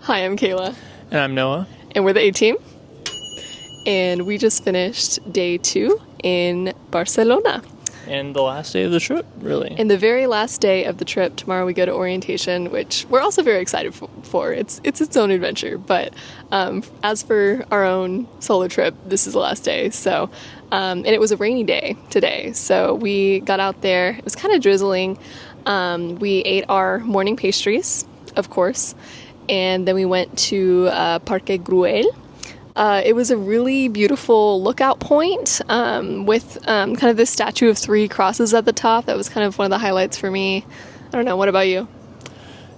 Hi, I'm Kayla. And I'm Noah. And we're the A-Team. And we just finished day 2 in Barcelona. And the last day of the trip, really. And the very last day of the trip, tomorrow we go to orientation, which we're also very excited for. It's its own adventure. But as for our own solo trip, this is the last day. So, and it was a rainy day today. So we got out there. It was kind of drizzling. We ate our morning pastries, of course. And then we went to Parque Güell. It was a really beautiful lookout point with kind of this statue of 3 crosses at the top. That was kind of one of the highlights for me. I don't know. What about you?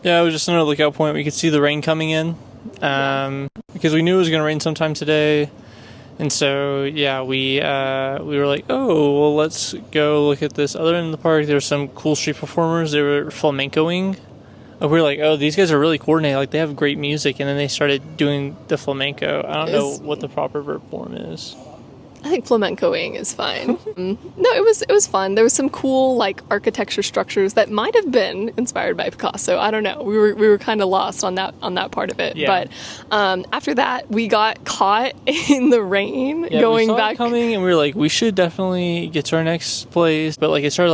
Yeah, it was just another lookout point. We could see the rain coming in because we knew it was going to rain sometime today. And so, yeah, we were like, oh, well, let's go look at this other end of the park. There were some cool street performers. They were flamencoing. We were like, oh, these guys are really coordinated. Like, they have great music. And then they started doing the flamenco. I don't know what the proper verb form is. I think flamencoing is fine. No, it was fun. There was some cool, like, architecture structures that might have been inspired by Picasso. I don't know. We were kind of lost on that part of it. Yeah. But after that, we got caught in the rain going back. It coming, and we were like, we should definitely get to our next place. But, like, it started,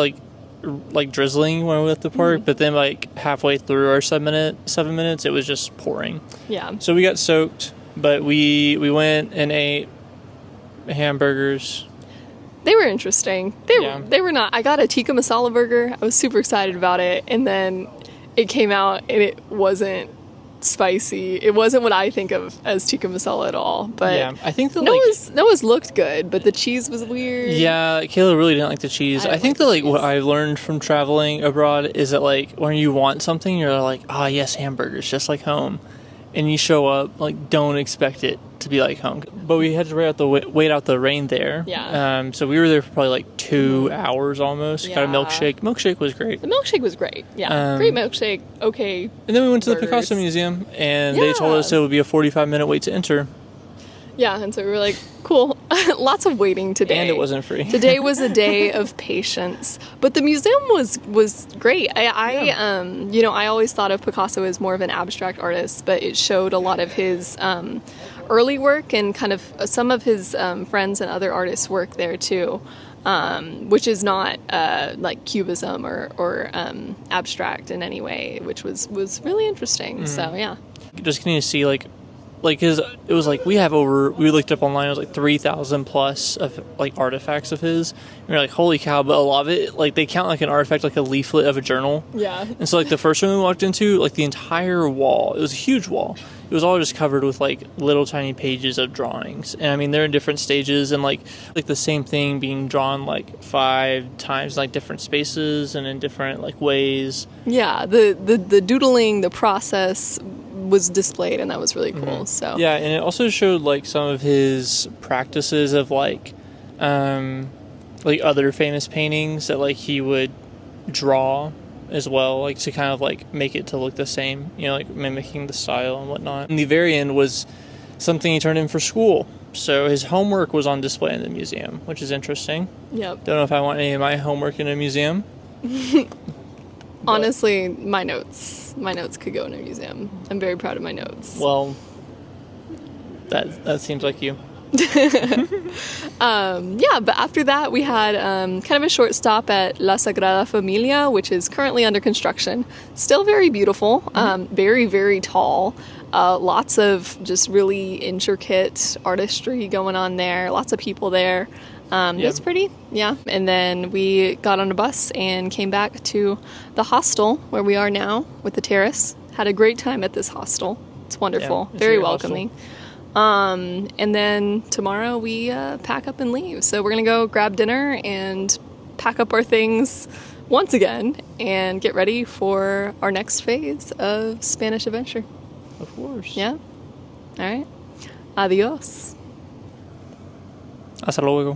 like drizzling when we left the park, but then like halfway through our 7 minutes, it was just pouring. Yeah. So we got soaked, but we went and ate hamburgers. They were interesting. They were not. I got a tikka masala burger. I was super excited about it, and then it came out and it wasn't spicy. It wasn't what I think of as tikka masala at all. But yeah, I think Noah's looked good, but the cheese was weird. Yeah, Kayla really didn't like the cheese. I think that what I learned from traveling abroad is that like when you want something, you're like, ah, yes, hamburgers, just like home, and you show up, like, don't expect it to be like home. But we had to wait out the rain there. Yeah. So we were there for probably like 2 hours almost. Yeah. Got a milkshake. Milkshake was great. The milkshake was great. Yeah. Great milkshake. Okay. And then we went to the Picasso Museum, and they told us it would be a 45-minute wait to enter. Yeah, and so we were like, cool. Lots of waiting today. And it wasn't free. Today was a day of patience. But the museum was great. I always thought of Picasso as more of an abstract artist, but it showed a lot of his early work and kind of some of his friends and other artists' work there too, which is not like cubism or abstract in any way, which was really interesting. So, yeah. Just getting to see, like his, it was like we looked up online, it was like 3,000 plus of like artifacts of his, and we were like, holy cow. But a lot of it, like, they count like an artifact like a leaflet of a journal. Yeah. And so like the first one we walked into, like the entire wall, it was a huge wall, it was all just covered with like little tiny pages of drawings. And I mean, they're in different stages, and like the same thing being drawn like 5 times, like different spaces and in different like ways. Yeah, the doodling, the process was displayed, and that was really cool. Mm-hmm. So yeah, and it also showed like some of his practices of like other famous paintings that like he would draw as well, like to kind of like make it to look the same, you know, like mimicking the style and whatnot. And the very end was something he turned in for school. So his homework was on display in the museum, which is interesting. Yep. Don't know if I want any of my homework in a museum. Honestly, my notes could go in a museum. I'm very proud of my notes. Well, that seems like you. Yeah, but after that we had kind of a short stop at La Sagrada Familia, which is currently under construction. Still very beautiful, very, very tall. Lots of just really intricate artistry going on there. Lots of people there. It's pretty, yeah. And then we got on a bus and came back to the hostel where we are now with the terrace. Had a great time at this hostel. It's wonderful, it's very welcoming. And then tomorrow we pack up and leave. So we're gonna go grab dinner and pack up our things once again and get ready for our next phase of Spanish adventure. Of course. Yeah. All right. Adios. Hasta luego.